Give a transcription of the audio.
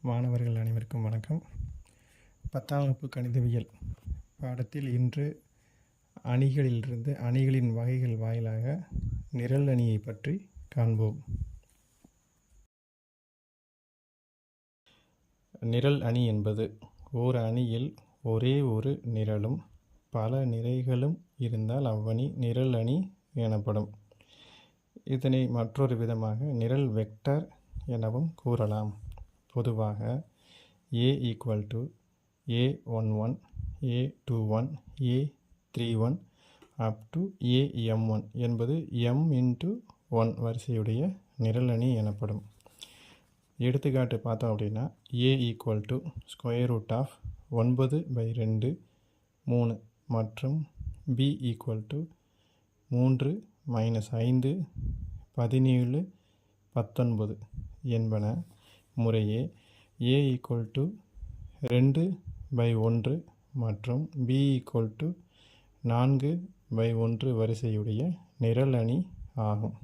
மாணவர்கள் அனைவருக்கும் வணக்கம். 10ஆம் வகுப்பு கணிதவியல் பாடத்தில் இன்று அணிகளிலிருந்து அணிகளின் வகைகள் வாயிலாக நிரல் அணியை பற்றி காண்போம். நிரல் அணி என்பது ஓர் அணியில் ஒரே ஒரு நிரலும் பல நிறைகளும் இருந்தால் அவ்வணி நிரல் அணி எனப்படும். இதனை மற்றொரு விதமாக நிரல் வெக்டர் எனவும் கூறலாம். பொதுவாக A = A11, A21, A31 up to AM1 என்பது m×1 வரிசையுடைய நிரல் அணி எனப்படும். எடுத்துக்காட்டு பார்த்தோம் அப்படின்னா A = √9/2 3 மற்றும் B = 3 - 5 17 19 என்பன முறையே A = 2/1 மற்றும் B = 4/1 வரிசையுடைய நிரல் அணி ஆகும்.